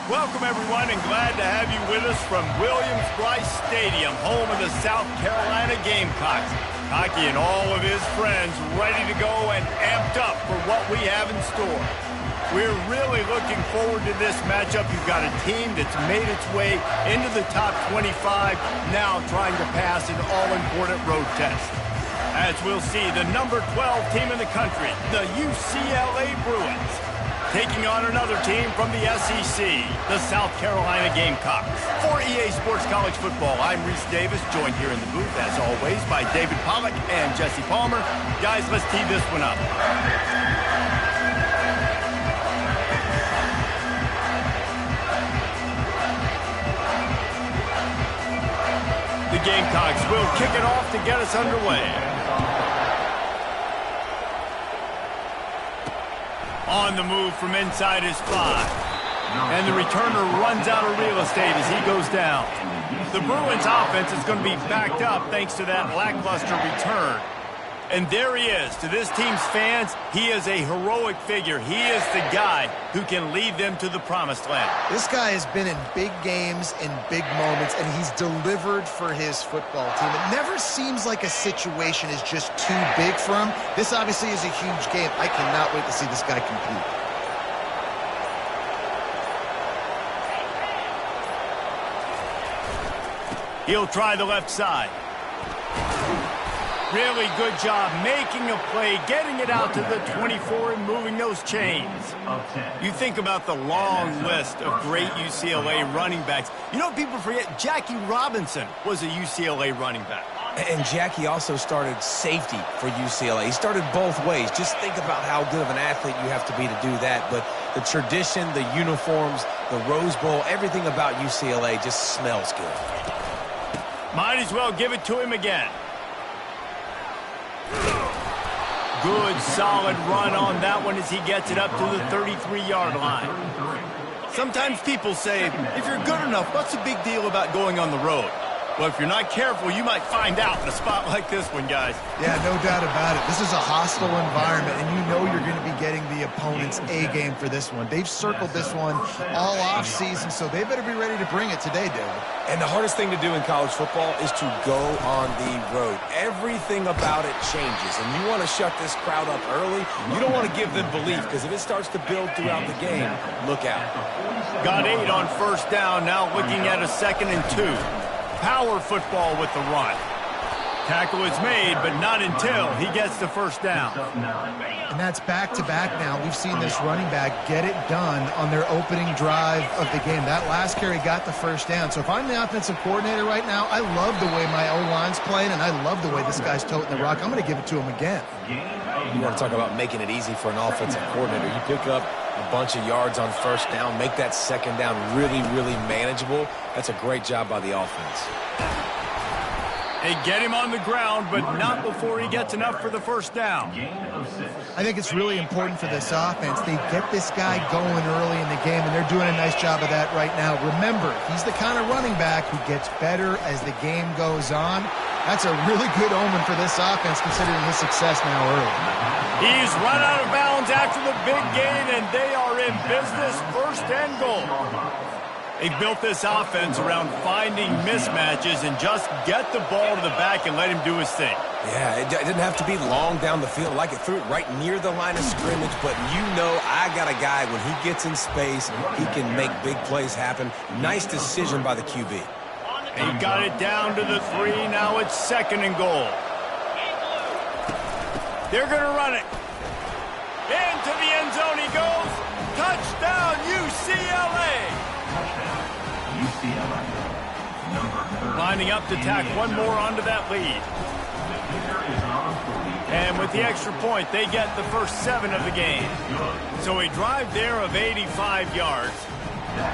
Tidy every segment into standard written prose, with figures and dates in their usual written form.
Welcome, everyone, and glad to have you with us from Williams-Brice Stadium, home of the South Carolina Gamecocks. Hockey and all of his friends ready to go and amped up for what we have in store. We're really looking forward to this matchup. You've got a team that's made its way into the top 25, now trying to pass an all-important road test. As we'll see, the number 12 team in the country, the UCLA Bruins, taking on another team from the SEC, the South Carolina Gamecocks. For EA Sports College Football, I'm Reese Davis, joined here in the booth, as always, by David Pollack and Jesse Palmer. Guys, let's tee this one up. The Gamecocks will kick it off to get us underway. On the move from inside his 5. And the returner runs out of real estate as he goes down. The Bruins offense is going to be backed up thanks to that lackluster return. And there he is. To this team's fans, he is a heroic figure. He is the guy who can lead them to the promised land. This guy has been in big games, in big moments, and he's delivered for his football team. It never seems like a situation is just too big for him. This obviously is a huge game. I cannot wait to see this guy compete. He'll try the left side. Really good job making a play, getting it out to the 24 and moving those chains. You think about the long list of great UCLA running backs. You know, people forget Jackie Robinson was a UCLA running back. And Jackie also started safety for UCLA. He started both ways. Just think about how good of an athlete you have to be to do that. But the tradition, the uniforms, the Rose Bowl, everything about UCLA just smells good. Might as well give it to him again. Good, solid run on that one as he gets it up to the 33-yard line. Sometimes people say, if you're good enough, what's the big deal about going on the road? Well, if you're not careful, you might find out in a spot like this one, guys. Yeah, no doubt about it. This is a hostile environment, and you know you're going to be getting the opponent's A game for this one. They've circled this one all offseason, so they better be ready to bring it today, David. And the hardest thing to do in college football is to go on the road. Everything about it changes, and you want to shut this crowd up early. You don't want to give them belief, because if it starts to build throughout the game, look out. Got 8 on first down, now looking at a 2nd and 2. Power football with the run. Tackle is made, but not until he gets the first down. And that's back-to-back now. We've seen this running back get it done on their opening drive of the game. That last carry got the first down. So if I'm the offensive coordinator right now, I love the way my O-line's playing, and I love the way this guy's toting the rock. I'm going to give it to him again. You want to talk about making it easy for an offensive coordinator. You pick up a bunch of yards on first down, make that second down really, really manageable. That's a great job by the offense. They get him on the ground, but not before he gets enough for the first down. I think it's really important for this offense. They get this guy going early in the game, and they're doing a nice job of that right now. Remember, he's the kind of running back who gets better as the game goes on. That's a really good omen for this offense, considering his success now early. He's run out of bounds after the big gain, and they are in business, 1st and goal. They've built this offense around finding mismatches and just get the ball to the back and let him do his thing. Yeah, it didn't have to be long down the field. Like it threw it right near the line of scrimmage, but you know I got a guy, when he gets in space, he can make big plays happen. Nice decision by the QB. He got it down to the 3. Now it's 2nd and goal. They're going to run it. Into the end zone he goes. Touchdown, UCLA. Lining up to tack one more onto that lead. And with the extra point, they get the first 7 of the game. So a drive there of 85 yards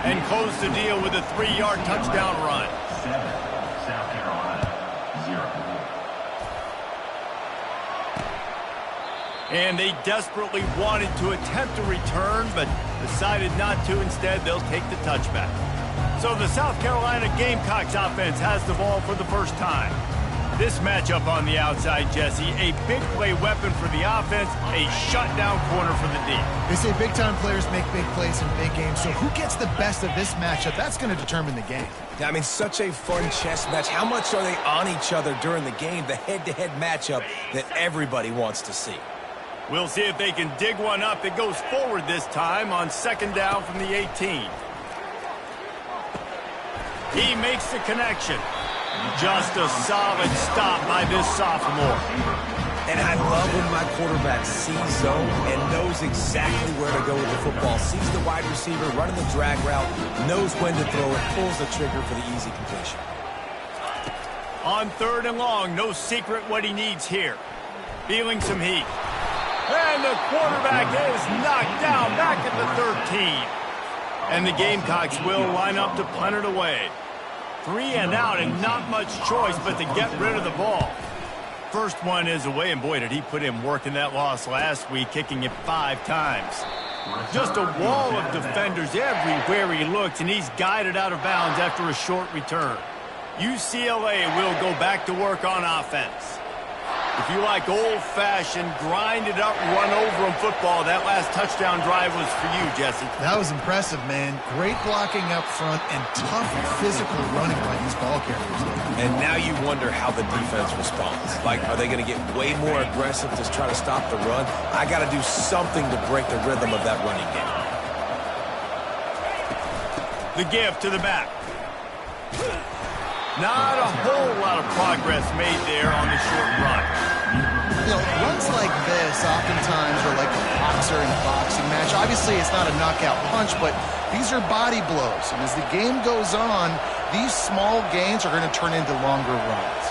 and close the deal with a 3-yard touchdown run. South Carolina, 0. And they desperately wanted to attempt a return, but decided not to. Instead, they'll take the touchback. So the South Carolina Gamecocks offense has the ball for the first time. This matchup on the outside, Jesse, a big play weapon for the offense, a shutdown corner for the D. They say big-time players make big plays in big games, so who gets the best of this matchup? That's going to determine the game. Yeah, I mean, such a fun chess match. How much are they on each other during the game? The head-to-head matchup that everybody wants to see. We'll see if they can dig one up. It goes forward this time on second down from the 18. He makes the connection. Just a solid stop by this sophomore. And I love when my quarterback sees zone and knows exactly where to go with the football. Sees the wide receiver running the drag route, knows when to throw it, pulls the trigger for the easy completion. On third and long, no secret what he needs here. Feeling some heat. And the quarterback is knocked down back at the 13. And the Gamecocks will line up to punt it away. 3 and out and not much choice but to get rid of the ball. First one is away, and boy, did he put in work in that loss last week, kicking it 5 times. Just a wall of defenders everywhere he looks, and he's guided out of bounds after a short return. UCLA will go back to work on offense. If you like old-fashioned, grinded-up, run-over-'em football, that last touchdown drive was for you, Jesse. That was impressive, man. Great blocking up front and tough physical running by these ball carriers. And now you wonder how the defense responds. Like, are they going to get way more aggressive to try to stop the run? I got to do something to break the rhythm of that running game. The give to the back. Not a whole lot of progress made there on the short run. You know, runs like this oftentimes are like a boxer in a boxing match. Obviously, it's not a knockout punch, but these are body blows. And as the game goes on, these small gains are going to turn into longer runs.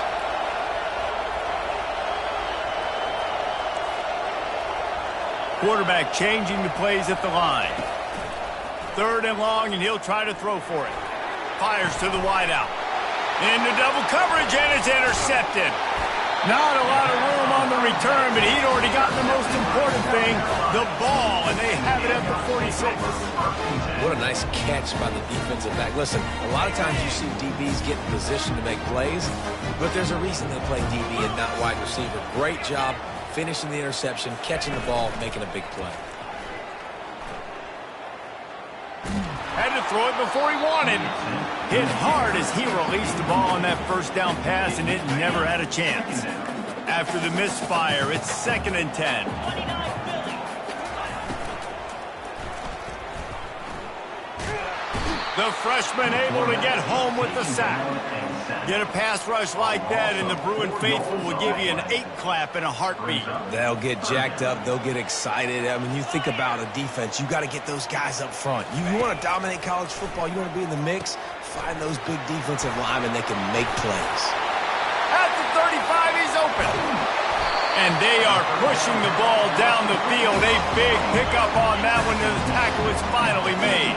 Quarterback changing the plays at the line. Third and long, and he'll try to throw for it. Fires to the wideout. Into double coverage, and it's intercepted. Not a lot of room on the return, but he'd already gotten the most important thing, the ball, and they have it at the 46. What a nice catch by the defensive back. Listen, a lot of times you see DBs get in position to make plays, but there's a reason they play DB and not wide receiver. Great job finishing the interception, catching the ball, making a big play. Had to throw it before he wanted. Hit hard as he released the ball on that first down pass, and it never had a chance. After the misfire, it's 2nd and 10. The freshman able to get home with the sack. Get a pass rush like that, and the Bruin faithful will give you an 8-clap in a heartbeat. They'll get jacked up. They'll get excited. I mean, you think about a defense. You got to get those guys up front. You want to dominate college football. You want to be in the mix. Find those big defensive linemen that can make plays. At the 35, he's open. And they are pushing the ball down the field. A big pickup on that one, and the tackle is finally made.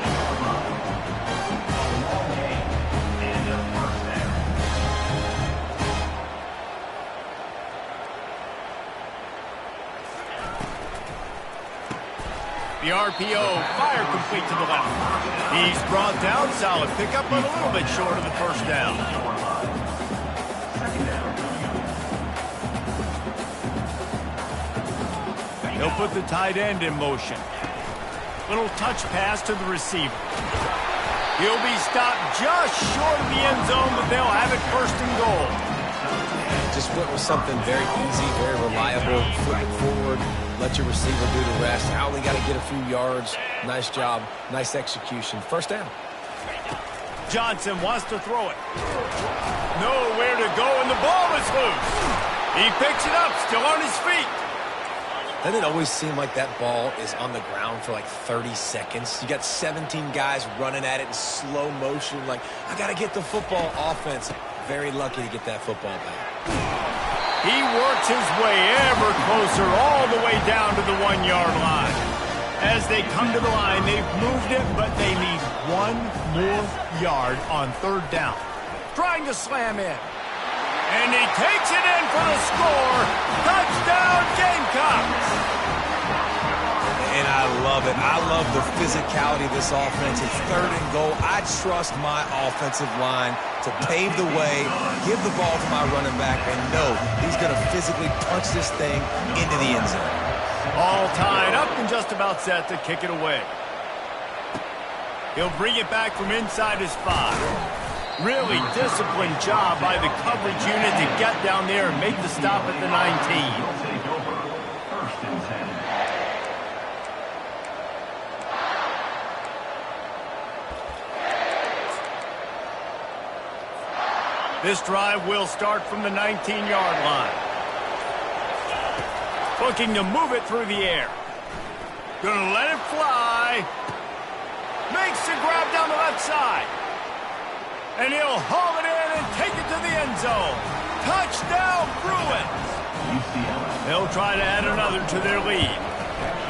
The RPO, fire complete to the left. He's brought down, solid pickup, but a little bit short of the first down. He'll put the tight end in motion. Little touch pass to the receiver. He'll be stopped just short of the end zone, but they'll have it 1st and goal. Just went with something very easy, very reliable. Flip it forward. Let your receiver do the rest. I only got to get a few yards. Nice job. Nice execution. 1st down. Johnson wants to throw it. Nowhere to go, and the ball is loose. He picks it up, still on his feet. Doesn't it always seem like that ball is on the ground for like 30 seconds? You got 17 guys running at it in slow motion. Like, I got to get the football. Offense, very lucky to get that football back. He works his way ever closer all the way down to the 1-yard line. As they come to the line, they've moved it, but they need 1 more yard on 3rd down. Trying to slam in. And he takes it in for the score. Touchdown, Gamecocks! And I love it. I love the physicality of this offense. It's 3rd and goal. I trust my offensive line to pave the way, give the ball to my running back, and know he's going to physically punch this thing into the end zone. All tied up and just about set to kick it away. He'll bring it back from inside his 5. Really disciplined job by the coverage unit to get down there and make the stop at the 19. This drive will start from the 19-yard line. Looking to move it through the air. Gonna let it fly. Makes the grab down the left side. And he'll haul it in and take it to the end zone. Touchdown, Bruins! They'll try to add another to their lead.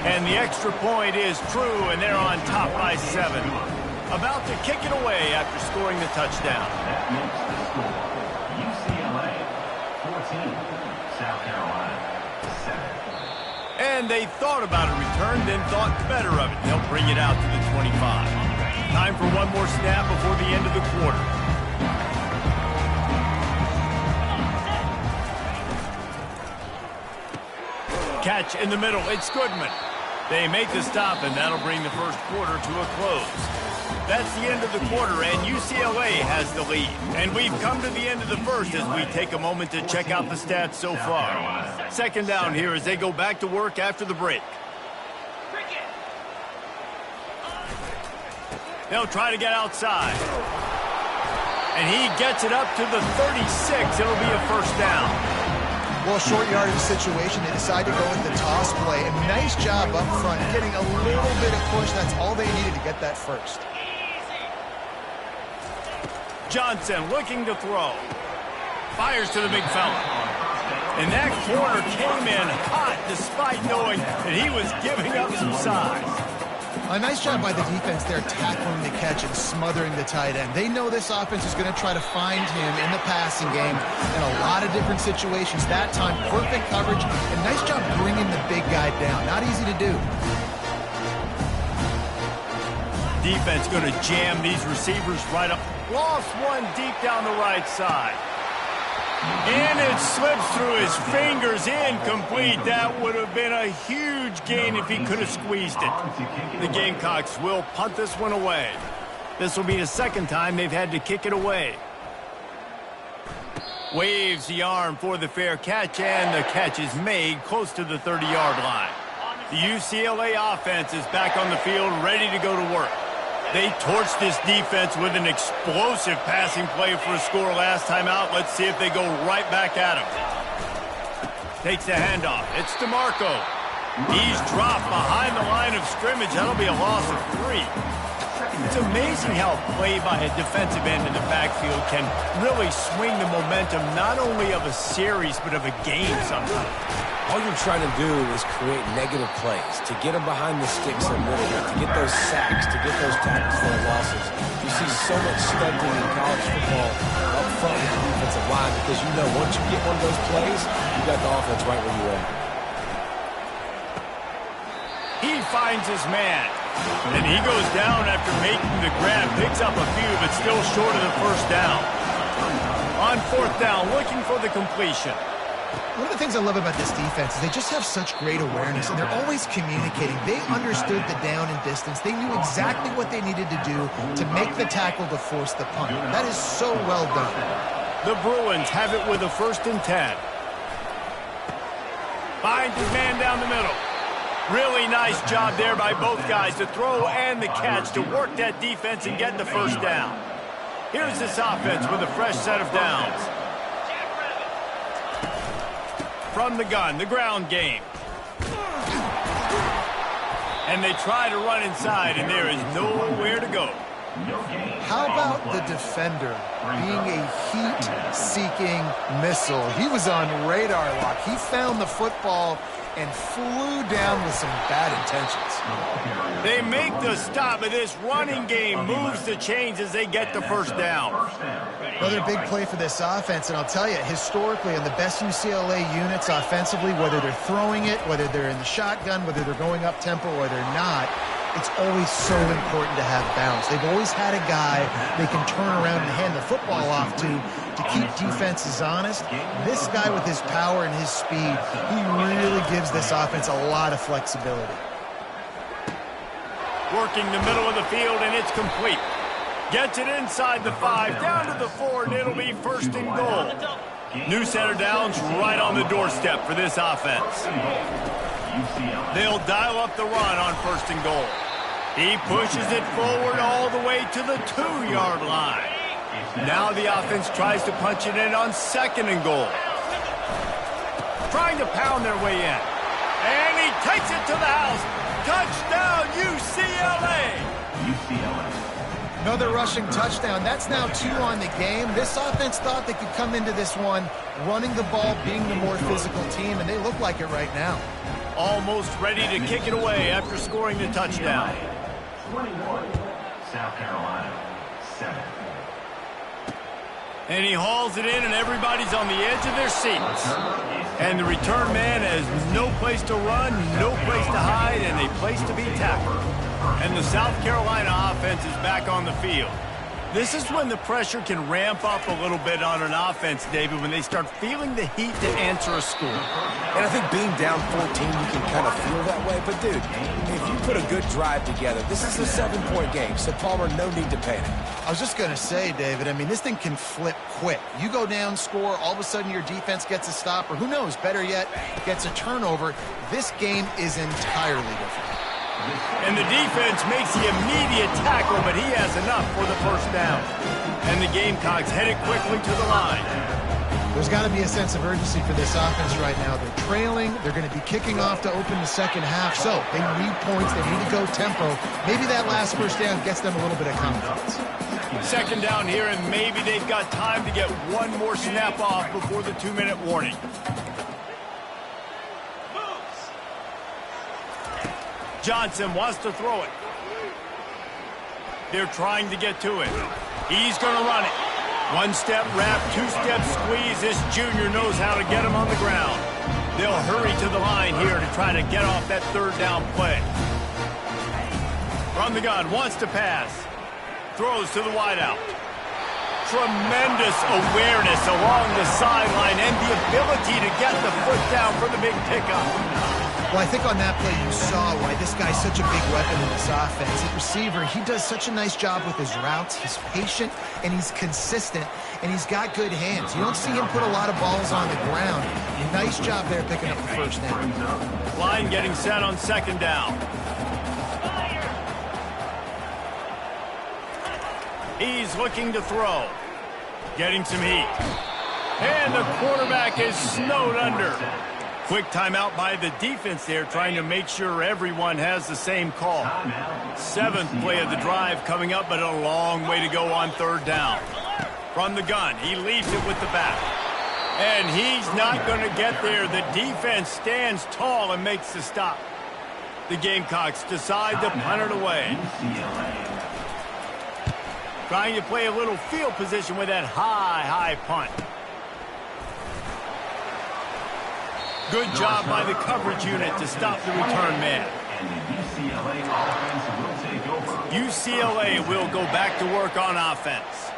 And the extra point is true, and they're on top by 7. About to kick it away after scoring the touchdown. That makes the score UCLA 14, South Carolina 7. And they thought about a return, then thought better of it. They'll bring it out to the 25. Time for one more snap before the end of the quarter. Catch in the middle. It's Goodman. They make the stop, and that'll bring the first quarter to a close. That's the end of the quarter, and UCLA has the lead. And we've come to the end of the first as we take a moment to check out the stats so far. Second down here as they go back to work after the break. They'll try to get outside. And he gets it up to the 36. It'll be a first down. Well, short yardage situation, they decide to go with the toss play. And nice job up front, getting a little bit of push. That's all they needed to get that first. Johnson looking to throw. Fires to the big fella. And that corner came in hot despite knowing that he was giving up some size. A nice job by the defense there tackling the catch and smothering the tight end. They know this offense is going to try to find him in the passing game in a lot of different situations. That time, perfect coverage and nice job bringing the big guy down. Not easy to do. Defense going to jam these receivers right up. Lost one deep down the right side. And it slips through his fingers, incomplete. That would have been a huge gain if he could have squeezed it. The Gamecocks will punt this one away. This will be the second time they've had to kick it away. Waves the arm for the fair catch, and the catch is made close to the 30-yard line. The UCLA offense is back on the field, ready to go to work. They torched this defense with an explosive passing play for a score last time out. Let's see if they go right back at him. Takes the handoff. It's DeMarco. He's dropped behind the line of scrimmage. That'll be a loss of 3. It's amazing how play by a defensive end in the backfield can really swing the momentum not only of a series but of a game sometimes. All you're trying to do is create negative plays, to get them behind the sticks a little bit, to get those sacks, to get those tackles for losses. You see so much stunting in college football up front with the defensive line because you know once you get one of those plays, you got the offense right where you are. He finds his man, and he goes down after making the grab, picks up a few, but still short of the first down. On fourth down, looking for the completion. One of the things I love about this defense is they just have such great awareness, and they're always communicating. They understood the down and distance. They knew exactly what they needed to do to make the tackle to force the punt. That is so well done. The Bruins have it with a 1st and 10. Finds his man down the middle. Really nice job there by both guys, the throw and the catch, to work that defense and get the first down. Here's this offense with a fresh set of downs. From the gun, the ground game. And they try to run inside, and there is nowhere to go. How about the defender being a heat-seeking missile? He was on radar lock. He found the football and flew down with some bad intentions. They make the stop, but this running game moves the chains as they get the first down. Another big play for this offense, and I'll tell you, historically, in the best UCLA units offensively, whether they're throwing it, whether they're in the shotgun, whether they're going up tempo or they're not, it's always so important to have balance. They've always had a guy they can turn around and hand the football off to keep defenses honest. This guy with his power and his speed, he really gives this offense a lot of flexibility. Working the middle of the field, and it's complete. Gets it inside the 5, down to the 4, and it'll be first and goal. New center downs right on the doorstep for this offense. They'll dial up the run on first and goal. He pushes it forward all the way to the 2-yard line. Now the offense tries to punch it in on second and goal. Trying to pound their way in. And he takes it to the house. Touchdown, UCLA! Another rushing touchdown. That's now 2 on the game. This offense thought they could come into this one running the ball, being the more physical team, and they look like it right now. Almost ready to kick it away after scoring the touchdown. 21, South Carolina, 7. And he hauls it in, and everybody's on the edge of their seats. And the return man has no place to run, no place to hide, and a place to be tackled. And the South Carolina offense is back on the field. This is when the pressure can ramp up a little bit on an offense, David, when they start feeling the heat to answer a score. And I think being down 14, you can kind of feel that way. But, dude, if you put a good drive together, this is a 7-point game, so Palmer, no need to panic. I was just going to say, David, I mean, this thing can flip quick. You go down, score, all of a sudden your defense gets a stop, or who knows, better yet, gets a turnover. This game is entirely different. And the defense makes the immediate tackle, but he has enough for the first down. And the Gamecocks headed quickly to the line. There's got to be a sense of urgency for this offense right now. They're trailing. They're going to be kicking off to open the second half. So they need points. They need to go tempo. Maybe that last first down gets them a little bit of confidence. Second down here, and maybe they've got time to get one more snap off before the 2-minute warning. Johnson wants to throw it. They're trying to get to it. He's going to run it. One-step wrap, two-step squeeze. This junior knows how to get him on the ground. They'll hurry to the line here to try to get off that third down play. From the gun, wants to pass. Throws to the wideout. Tremendous awareness along the sideline and the ability to get the foot down for the big pickup. Well, I think on that play you saw why this guy's such a big weapon in this offense. At receiver, he does such a nice job with his routes. He's patient, and he's consistent, and he's got good hands. You don't see him put a lot of balls on the ground. Nice job there picking up the first down. Line getting set on second down. He's looking to throw. Getting some heat. And the quarterback is snowed under. Quick timeout by the defense there, trying to make sure everyone has the same call. 7th play of the drive coming up, but a long way to go on third down. From the gun, he leaves it with the back. And he's not going to get there. The defense stands tall and makes the stop. The Gamecocks decide to punt it away. Trying to play a little field position with that high punt. Good job by the coverage unit to stop the return man. UCLA will go back to work on offense.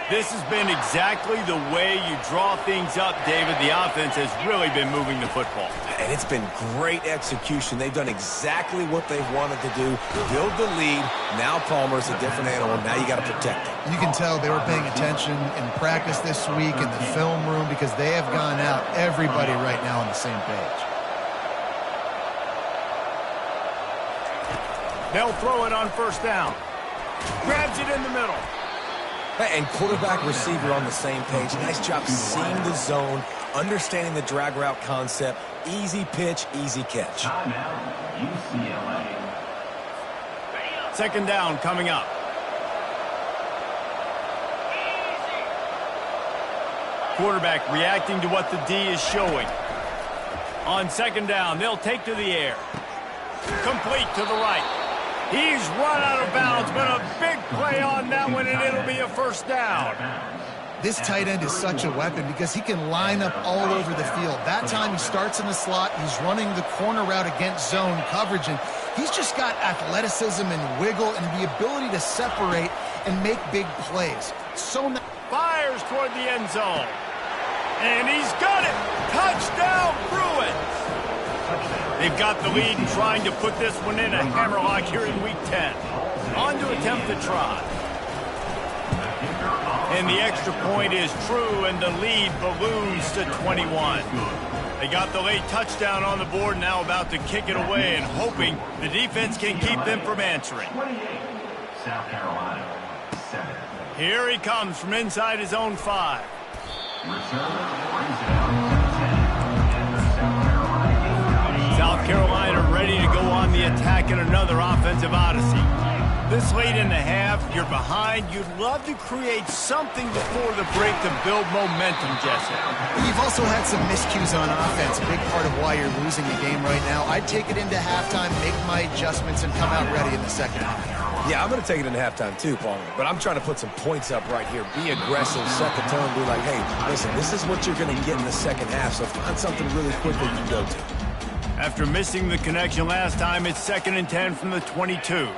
This has been exactly the way you draw things up, David. The offense has really been moving the football. And it's been great execution. They've done exactly what they've wanted to do. Build the lead. Now Palmer's a different animal. Now you got to protect him. You can tell they were paying attention in practice this week in the film room because they have gone out, everybody right now on the same page. They'll throw it on first down. Grabs it in the middle. And quarterback receiver on the same page. Nice job seeing the zone, understanding the drag route concept. Easy pitch, easy catch. UCLA. Second down coming up. Quarterback reacting to what the D is showing. On second down, they'll take to the air. Complete to the right. He's run out of bounds, but a big play on that one, and it'll be a first down. This tight end is such a weapon because he can line up all over the field. That time he starts in the slot, he's running the corner route against zone coverage, and he's just got athleticism and wiggle and the ability to separate and make big plays. Fires toward the end zone. And he's got it! Touchdown, Bruins! They've got the lead and trying to put this one in a hammerlock here in Week 10. On to attempt the try. And the extra point is true, and the lead balloons to 21. They got the late touchdown on the board, now about to kick it away and hoping the defense can keep them from answering. 28, South Carolina, 7. Here he comes from inside his own 5. South Carolina ready to go on the attack in another offensive odyssey. This late in the half, you're behind. You'd love to create something before the break to build momentum, Jesse. You've also had some miscues on offense, a big part of why you're losing the game right now. I'd take it into halftime, make my adjustments, and come out ready in the second half. Yeah, I'm going to take it into halftime too, Paul. But I'm trying to put some points up right here. Be aggressive, set the tone, be like, hey, listen, this is what you're going to get in the second half, so find something really quick that you can go to. After missing the connection last time, it's 2nd and 10 from the 22.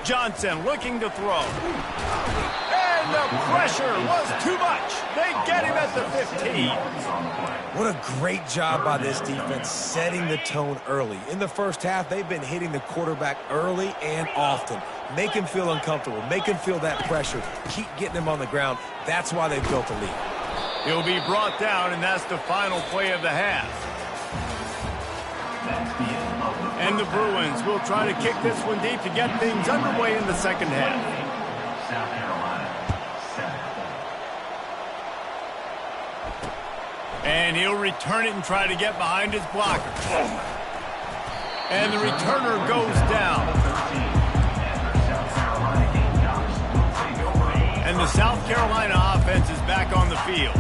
Johnson looking to throw. And the pressure was too much. They get him at the 15. What a great job by this defense setting the tone early. In the first half, they've been hitting the quarterback early and often. Make him feel uncomfortable. Make him feel that pressure. Keep getting him on the ground. That's why they've built a lead. He'll be brought down, and that's the final play of the half. And the Bruins will try to kick this one deep to get things underway in the second half. South Carolina, 7. And he'll return it and try to get behind his blocker. And the returner goes down. And the South Carolina offense is back on the field.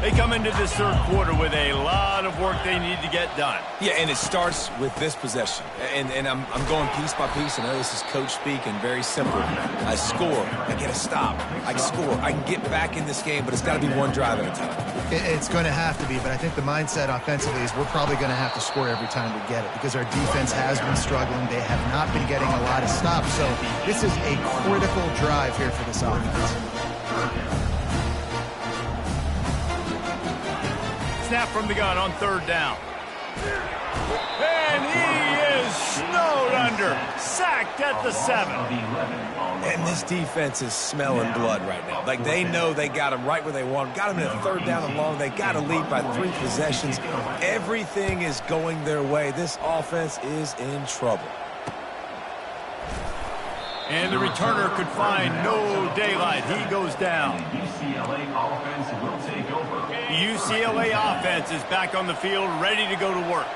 They come into this third quarter with a lot of work they need to get done. Yeah, and it starts with this possession. And I'm going piece by piece. I know this is coach speak and very simple. I score. I get a stop. I score. I can get back in this game, but it's got to be one drive at a time. It's going to have to be, but I think the mindset offensively is we're probably going to have to score every time we get it because our defense has been struggling. They have not been getting a lot of stops, so this is a critical drive here for this offense. Snap from the gun on 3rd down. And he is snowed under. Sacked at the 7. And this defense is smelling blood right now. Like, they know they got him right where they want him. Got him in a 3rd down and long. They got to lead by 3 possessions. Everything is going their way. This offense is in trouble. And the returner could find no daylight. He goes down. UCLA offense will take over. The UCLA offense is back on the field, ready to go to work.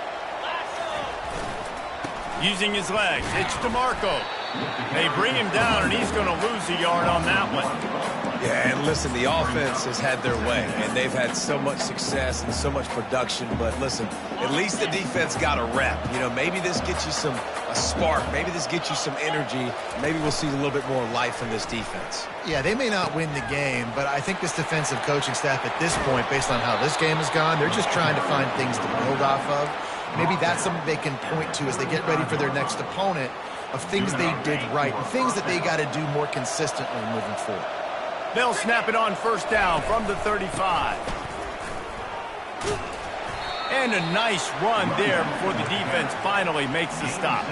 Using his legs, it's DeMarco. They bring him down, and he's going to lose a yard on that one. Yeah, and listen, the offense has had their way, and they've had so much success and so much production. But listen, at least the defense got a rep. You know, maybe this gets you a spark. Maybe this gets you some energy. Maybe we'll see a little bit more life in this defense. Yeah, they may not win the game, but I think this defensive coaching staff at this point, based on how this game has gone, they're just trying to find things to build off of. Maybe that's something they can point to as they get ready for their next opponent of things they did right and things that they got to do more consistently moving forward. They'll snap it on 1st down from the 35. And a nice run there before the defense finally makes the stop.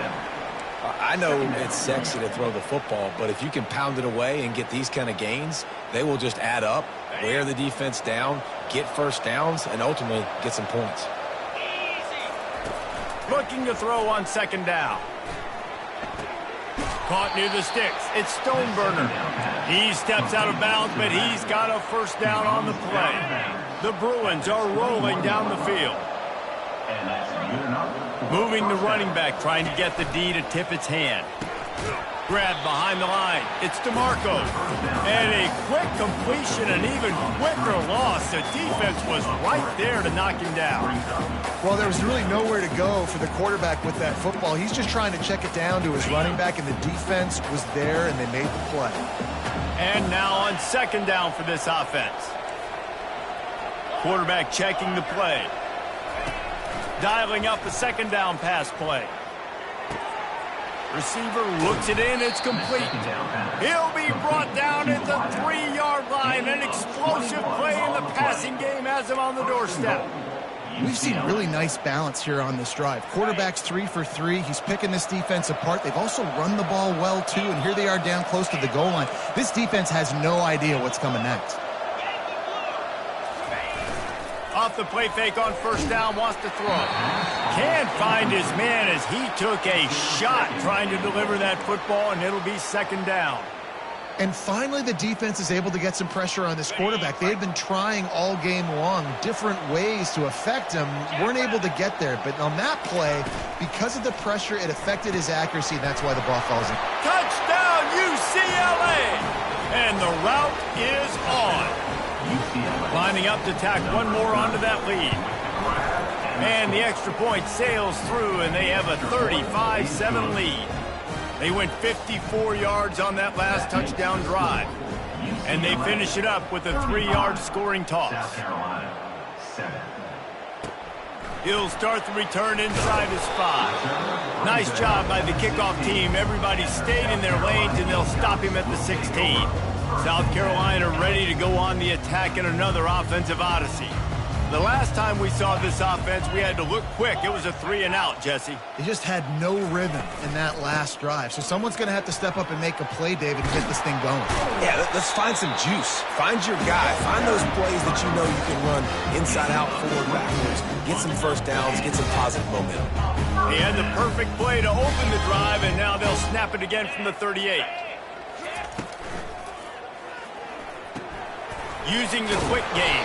I know it's sexy to throw the football, but if you can pound it away and get these kind of gains, they will just add up, wear the defense down, get 1st downs, and ultimately get some points. Looking to throw on 2nd down. Caught near the sticks. It's Stoneburner. He steps out of bounds, but he's got a 1st down on the play. The Bruins are rolling down the field. Moving the running back, trying to get the D to tip its hand. Grabbed behind the line. It's DeMarco. And a quick completion, an even quicker loss. The defense was right there to knock him down. Well, there was really nowhere to go for the quarterback with that football. He's just trying to check it down to his running back, and the defense was there, and they made the play. And now on second down for this offense. Quarterback checking the play. Dialing up a second down pass play. Receiver looks it in. It's complete. He'll be brought down at the 3-yard line. An explosive play in the passing game has him on the doorstep. We've seen really nice balance here on this drive. Quarterback's 3 for 3. He's picking this defense apart. They've also run the ball well, too, and here they are down close to the goal line. This defense has no idea what's coming next. Off the play fake on first down, wants to throw. Can't find his man as he took a shot trying to deliver that football, and it'll be second down. And finally, the defense is able to get some pressure on this quarterback. They had been trying all game long different ways to affect him. Weren't able to get there. But on that play, because of the pressure, it affected his accuracy. That's why the ball falls in. Touchdown, UCLA! And the route is on. Lining up to tack one more onto that lead. And the extra point sails through, and they have a 35-7 lead. They went 54 yards on that last touchdown drive. And they finish it up with a 3-yard scoring toss. South Carolina, 7. He'll start the return inside his 5. Nice job by the kickoff team. Everybody stayed in their lanes, and they'll stop him at the 16. South Carolina ready to go on the attack in another offensive odyssey. The last time we saw this offense, we had to look quick. It was a 3-and-out, Jesse. They just had no rhythm in that last drive. So someone's going to have to step up and make a play, David, to get this thing going. Yeah, let's find some juice. Find your guy. Find those plays that you know you can run inside out, forward, backwards. Get some first downs. Get some positive momentum. He had the perfect play to open the drive, and now they'll snap it again from the 38. Using the quick game.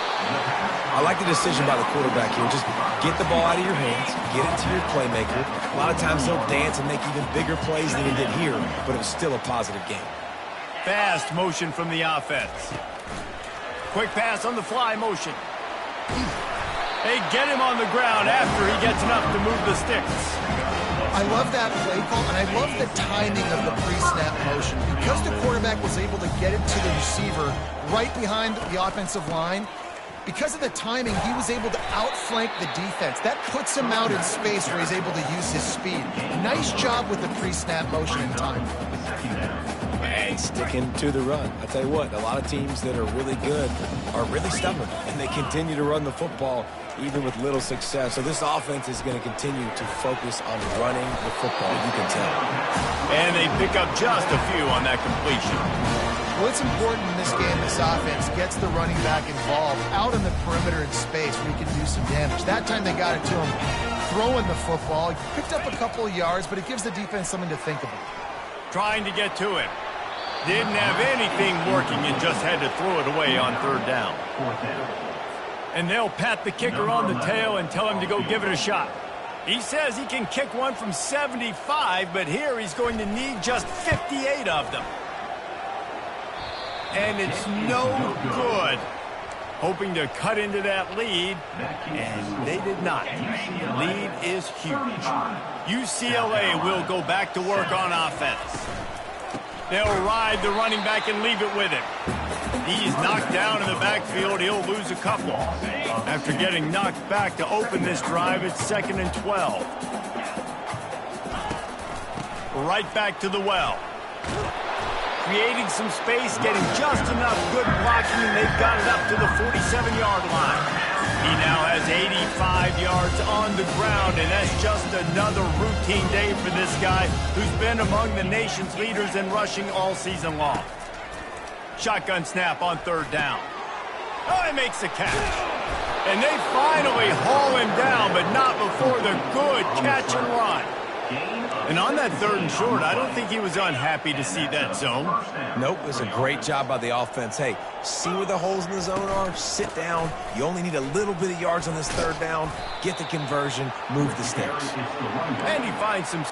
I like the decision by the quarterback here. Just get the ball out of your hands, get it to your playmaker. A lot of times they'll dance and make even bigger plays than he did here, but it was still a positive game. Fast motion from the offense. Quick pass on the fly motion. They get him on the ground after he gets enough to move the sticks. I love that play call, and I love the timing of the pre-snap motion. Because the quarterback was able to get it to the receiver right behind the offensive line, because of the timing, he was able to outflank the defense. That puts him out in space where he's able to use his speed. Nice job with the pre-snap motion and time. And sticking to the run. I tell you what, a lot of teams that are really good are really stubborn, and they continue to run the football even with little success. So this offense is going to continue to focus on running the football, you can tell. And they pick up just a few on that completion. Well, it's important in this game, this offense gets the running back involved out in the perimeter in space where he can do some damage. That time they got it to him throwing the football. He picked up a couple of yards, but it gives the defense something to think about. Trying to get to him. Didn't have anything working and just had to throw it away on third down. And they'll pat the kicker on the tail and tell him to go give it a shot. He says he can kick one from 75, but here he's going to need just 58 of them. And it's no good. Hoping to cut into that lead, and they did not. Lead is huge. UCLA will go back to work on offense. They'll ride the running back and leave it with him. He's knocked down in the backfield. He'll lose a couple. After getting knocked back to open this drive, it's 2nd and 12. Right back to the well. Creating some space, getting just enough good blocking, and they've got it up to the 47-yard line. He now has 85 yards on the ground, and that's just another routine day for this guy who's been among the nation's leaders in rushing all season long. Shotgun snap on third down. Oh, he makes the catch. And they finally haul him down, but not before the good catch and run. And on that 3rd and short, I don't think he was unhappy to see that zone. Nope, it was a great job by the offense. Hey, see where the holes in the zone are, sit down. You only need a little bit of yards on this 3rd down. Get the conversion, move the sticks. And he finds some...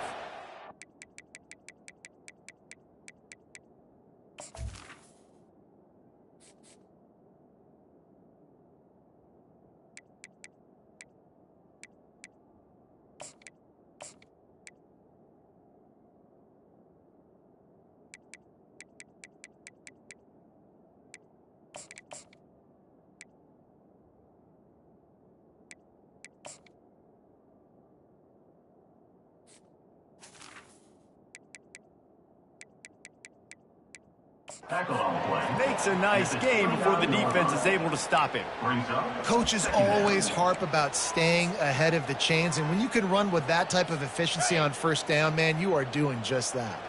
Tackle on the play. Makes a nice game before the defense is able to stop him. Brings up. Coaches always harp about staying ahead of the chains, and when you can run with that type of efficiency on first down, man, you are doing just that.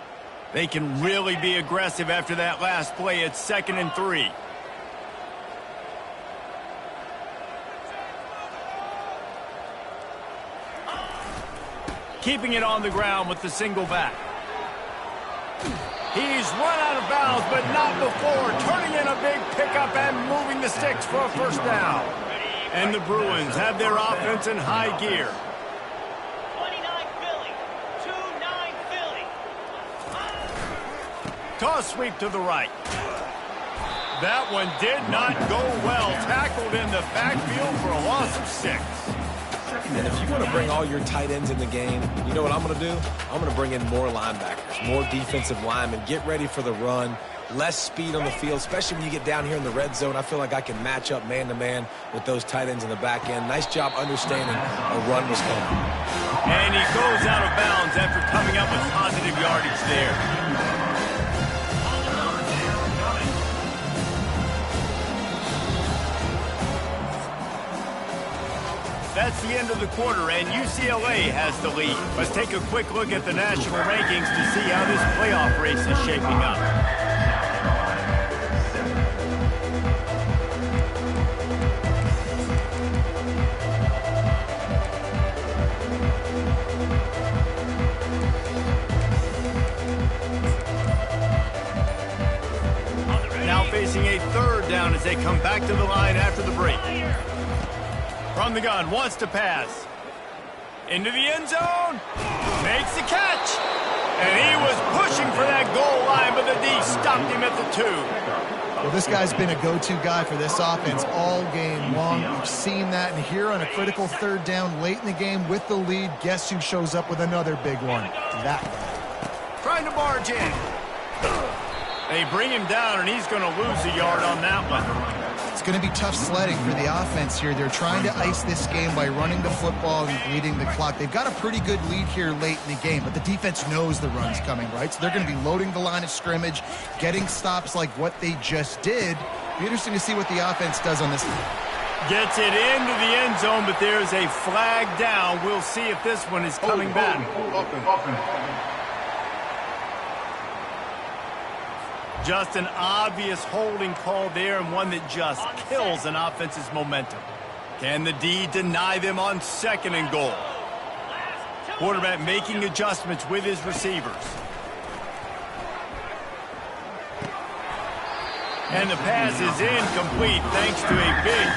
They can really be aggressive after that last play. It's 2nd and 3. Keeping it on the ground with the single back. He's run out of bounds, but not before. Turning in a big pickup and moving the sticks for a first down. And the Bruins have their offense in high gear. 29 Philly. 2-9 Philly. Toss sweep to the right. That one did not go well. Tackled in the backfield for a loss of 6. And if you want to bring all your tight ends in the game, you know what I'm going to do? I'm going to bring in more linebackers, more defensive linemen, get ready for the run, less speed on the field, especially when you get down here in the red zone. I feel like I can match up man-to-man with those tight ends in the back end. Nice job understanding a run was coming. And he goes out of bounds after coming up with positive yardage there. That's the end of the quarter, and UCLA has the lead. Let's take a quick look at the national rankings to see how this playoff race is shaping up. Now facing a 3rd down as they come back to the line after the break. From the gun, wants to pass. Into the end zone. Makes the catch. And he was pushing for that goal line, but the D stopped him at the 2. Well, this guy's been a go-to guy for this offense all game long. We've seen that, and here on a critical 3rd down late in the game with the lead, guess who shows up with another big one? That guy. Trying to barge in. They bring him down, and he's going to lose a yard on that one. It's going to be tough sledding for the offense here. They're trying to ice this game by running the football and bleeding the clock. They've got a pretty good lead here late in the game, but the defense knows the run's coming, right? So they're going to be loading the line of scrimmage, getting stops like what they just did. Be interesting to see what the offense does on this. Gets it into the end zone, but there's a flag down. We'll see if this one is coming back. Just an obvious holding call there, and one that just kills an offense's momentum. Can the D deny them on 2nd and goal? Quarterback making adjustments with his receivers. And the pass is incomplete thanks to a big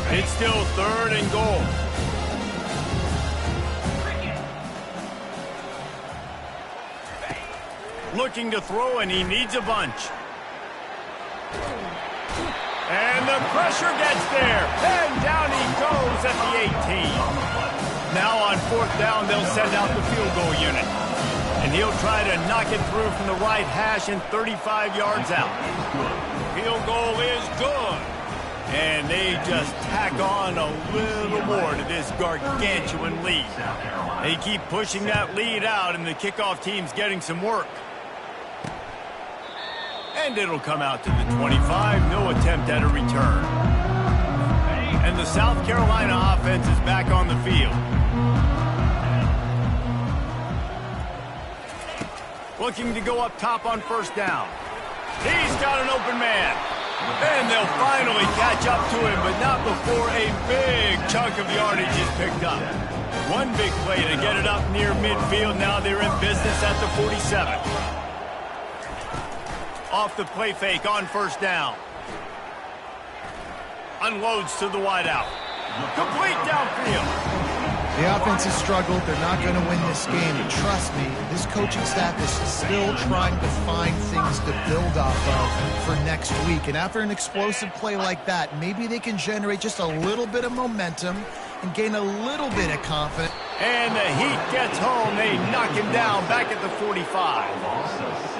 hit. It's still 3rd and goal. Looking to throw, and he needs a bunch. And the pressure gets there. And down he goes at the 18. Now on 4th down, they'll send out the field goal unit. And he'll try to knock it through from the right hash and 35 yards out. Field goal is good. And they just tack on a little more to this gargantuan lead. They keep pushing that lead out, and the kickoff team's getting some work. And it'll come out to the 25. No attempt at a return. And the South Carolina offense is back on the field. Looking to go up top on 1st down. He's got an open man. And they'll finally catch up to him, but not before a big chunk of yardage is picked up. One big play to get it up near midfield. Now they're in business at the 47. Off the play fake on 1st down. Unloads to the wideout. Complete downfield. The offense has struggled. They're not going to win this game. And trust me, this coaching staff is still trying to find things to build off of for next week. And after an explosive play like that, maybe they can generate just a little bit of momentum and gain a little bit of confidence. And the heat gets home. They knock him down back at the 45.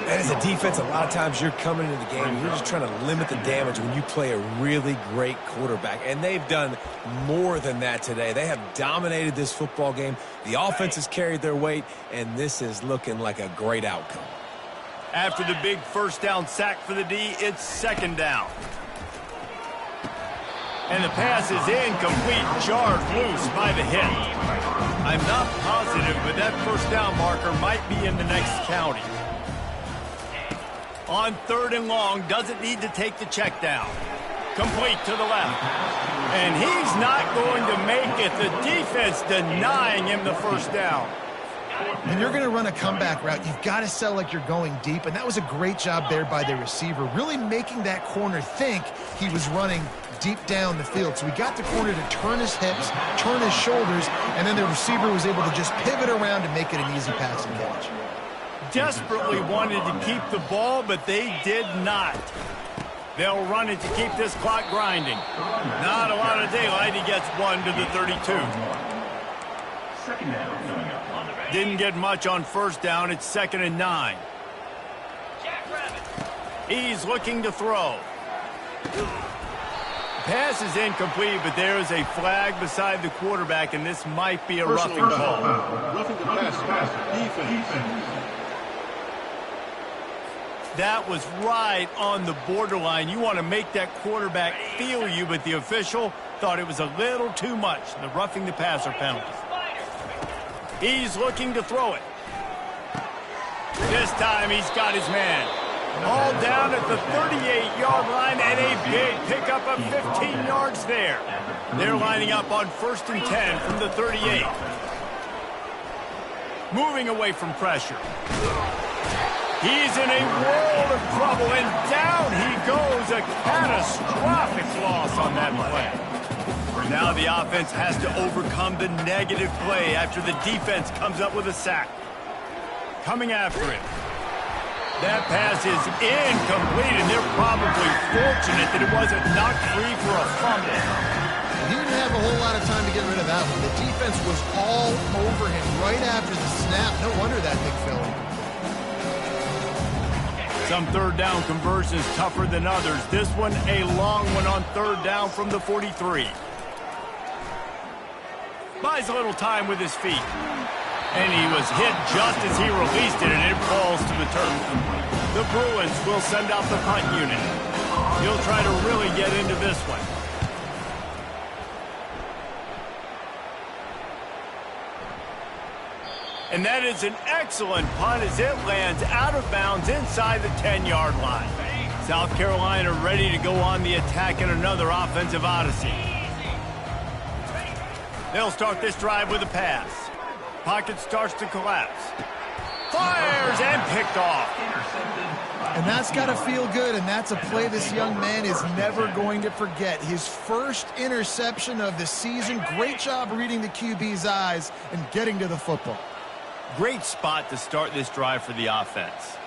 And as a defense, a lot of times you're coming into the game, you're just trying to limit the damage when you play a really great quarterback. And they've done more than that today. They have dominated this football game. The offense has carried their weight, and this is looking like a great outcome. After the big first down sack for the D, it's second down. And the pass is incomplete, jarred loose by the hit. I'm not positive, but that first down marker might be in the next county. On third and long, doesn't need to take the check down. Complete to the left. And he's not going to make it. The defense denying him the first down. When you're going to run a comeback route, you've got to sell like you're going deep, and that was a great job there by the receiver, really making that corner think he was running deep down the field. So he got the corner to turn his hips, turn his shoulders, and then the receiver was able to just pivot around and make it an easy pass and catch. Desperately wanted to keep the ball, but they did not. They'll run it to keep this clock grinding. Not a lot of daylight. He gets one to the 32. Didn't get much on first down. It's 2nd and 9. He's looking to throw. Pass is incomplete, but there is a flag beside the quarterback, and this might be a roughing call. Roughing the passer. Defense. That was right on the borderline. You want to make that quarterback feel you, but the official thought it was a little too much. The roughing the passer penalty. He's looking to throw it. This time he's got his man. All down at the 38-yard line, and a big pickup of 15 yards there. They're lining up on 1st and 10 from the 38. Moving away from pressure. He's in a world of trouble, and down he goes. A catastrophic loss on that play. Now the offense has to overcome the negative play after the defense comes up with a sack. Coming after him. That pass is incomplete, and they're probably fortunate that it wasn't knocked free for a fumble. He didn't have a whole lot of time to get rid of that one. The defense was all over him right after the snap. No wonder that thing fell. Some third down conversions tougher than others. This one a long one on third down from the 43. Buys a little time with his feet. And he was hit just as he released it, and it falls to the turf. The Bruins will send out the punt unit. He'll try to really get into this one. And that is an excellent punt as it lands out of bounds inside the 10-yard line. South Carolina ready to go on the attack in another offensive odyssey. They'll start this drive with a pass. Pocket starts to collapse. Fires and picked off. And that's got to feel good, and that's a play this young man is never going to forget. His first interception of the season. Great job reading the QB's eyes and getting to the football. Great spot to start this drive for the offense.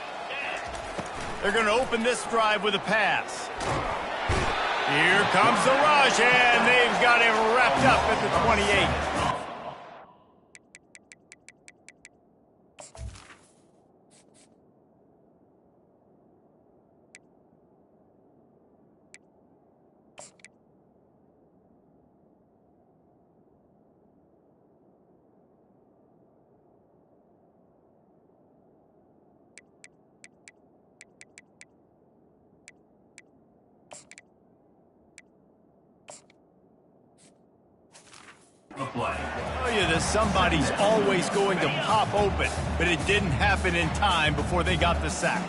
They're going to open this drive with a pass. Here comes the rush, and they've got him wrapped up at the 28. I tell you that somebody's always going to pop open, but it didn't happen in time before they got the sack.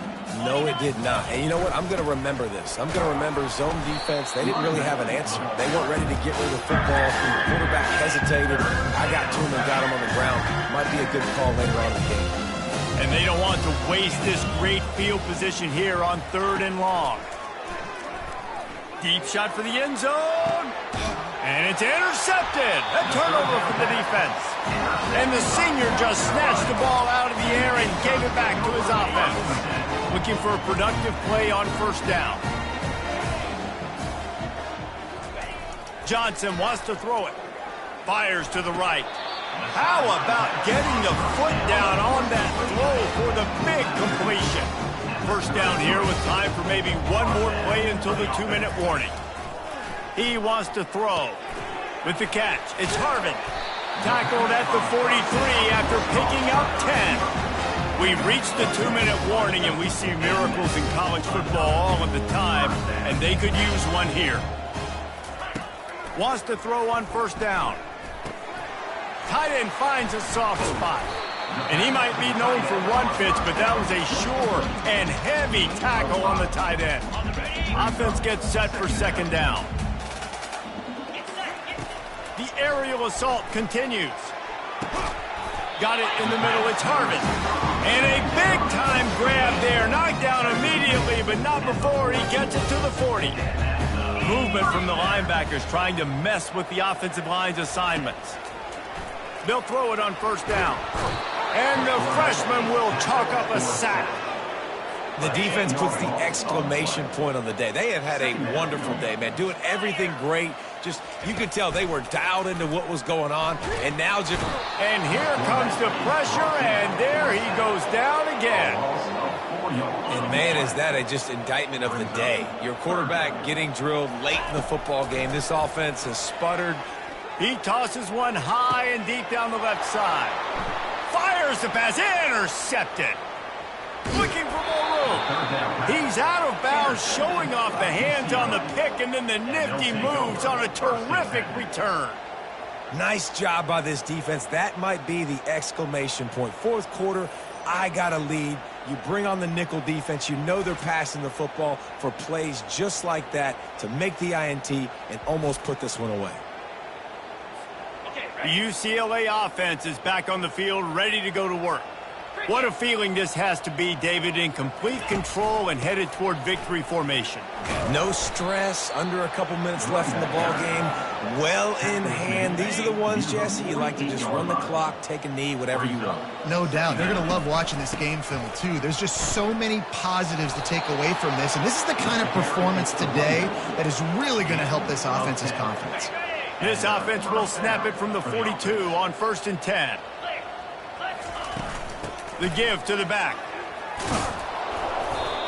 No, it did not. And you know what? I'm going to remember this. I'm going to remember zone defense. They didn't really have an answer. They weren't ready to get rid of the football. The quarterback hesitated. I got to him and got him on the ground. Might be a good call later on in the game. And they don't want to waste this great field position here on third and long. Deep shot for the end zone. And it's intercepted. A turnover for the defense. And the senior just snatched the ball out of the air and gave it back to his offense. Looking for a productive play on first down. Johnson wants to throw it. Fires to the right. How about getting the foot down on that throw for the big completion? First down here with time for maybe one more play until the 2-minute warning. He wants to throw. With the catch, it's Harvin. Tackled at the 43 after picking up 10. We've reached the 2-minute warning, and we see miracles in college football all of the time, and they could use one here. Wants to throw on first down. Tight end finds a soft spot. And he might be known for run fits, but that was a sure and heavy tackle on the tight end. Offense gets set for second down. The aerial assault continues. Got it in the middle, it's Harvin. And a big-time grab there. Knocked down immediately, but not before he gets it to the 40. Movement from the linebackers trying to mess with the offensive line's assignments. They'll throw it on first down. And the freshman will chalk up a sack. The defense puts the exclamation point on the day. They have had a wonderful day, man. Doing everything great. Just, you could tell they were dialed into what was going on. And now just... And here comes the pressure, and there he goes down again. And, man, is that a just indictment of the day. Your quarterback getting drilled late in the football game. This offense has sputtered. He tosses one high and deep down the left side. Fires the pass, intercepted. Looking for more room. He's out of bounds, showing off the hands on the pick, and then the nifty moves on a terrific return. Nice job by this defense. That might be the exclamation point. Fourth quarter, I got a lead. You bring on the nickel defense. You know they're passing the football for plays just like that to make the INT and almost put this one away. The UCLA offense is back on the field, ready to go to work. What a feeling this has to be, David, in complete control and headed toward victory formation. No stress, under a couple minutes left in the ball game, well in hand. These are the ones, Jesse, you like to just run the clock, take a knee, whatever you want. No doubt. They're going to love watching this game film, too. There's just so many positives to take away from this, and this is the kind of performance today that is really going to help this offense's confidence. This offense will snap it from the 42 on 1st and 10. The give to the back.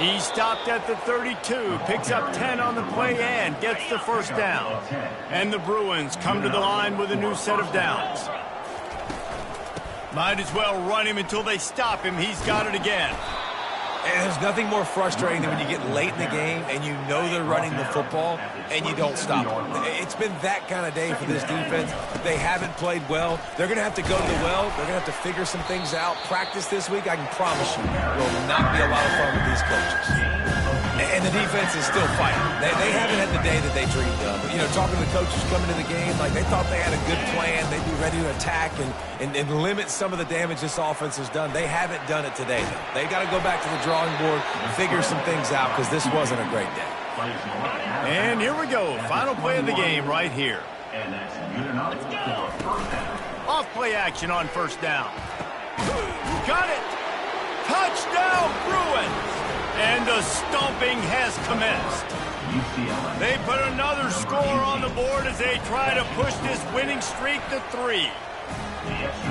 He stopped at the 32, picks up 10 on the play and gets the first down. And the Bruins come to the line with a new set of downs. Might as well run him until they stop him. He's got it again. And there's nothing more frustrating than when you get late in the game and you know they're running the football and you don't stop them. It's been that kind of day for this defense. They haven't played well. They're going to have to go to the well. They're going to have to figure some things out. Practice this week, I can promise you, will not be a lot of fun with these coaches. And the defense is still fighting. They haven't had the day that they dreamed of. You know, talking to the coaches coming to the game, like they thought they had a good plan. They'd be ready to attack and limit some of the damage this offense has done. They haven't done it today, though. They got to go back to the drawing board and figure some things out because this wasn't a great day. And here we go. Final play of the game right here. Off play action on first down. Got it. Touchdown, Bruins. And the stomping has commenced. They put another score on the board as they try to push this winning streak to 3.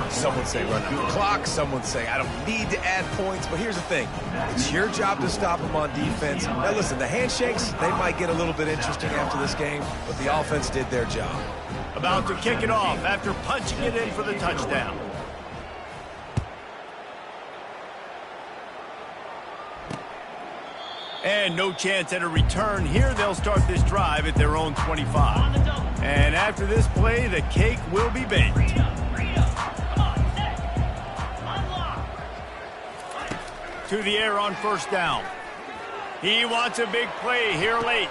Some would say run out the clock. Some would say I don't need to add points. But here's the thing. It's your job to stop them on defense. Now, listen, the handshakes, they might get a little bit interesting after this game, but the offense did their job. About to kick it off after punching it in for the touchdown. And no chance at a return here. They'll start this drive at their own 25. And after this play, the cake will be baked. To the air on first down. He wants a big play here late.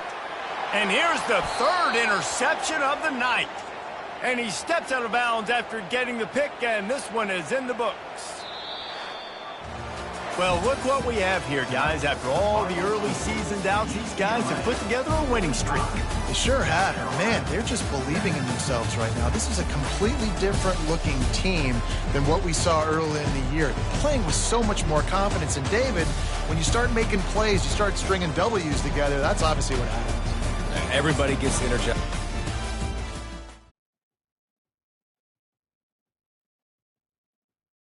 And here's the third interception of the night. And he steps out of bounds after getting the pick, and this one is in the books. Well, look what we have here, guys. After all the early season doubts, these guys have put together a winning streak. They sure have. And man, they're just believing in themselves right now. This is a completely different looking team than what we saw early in the year. They're playing with so much more confidence. And David, when you start making plays, you start stringing W's together, that's obviously what happens. Everybody gets energized.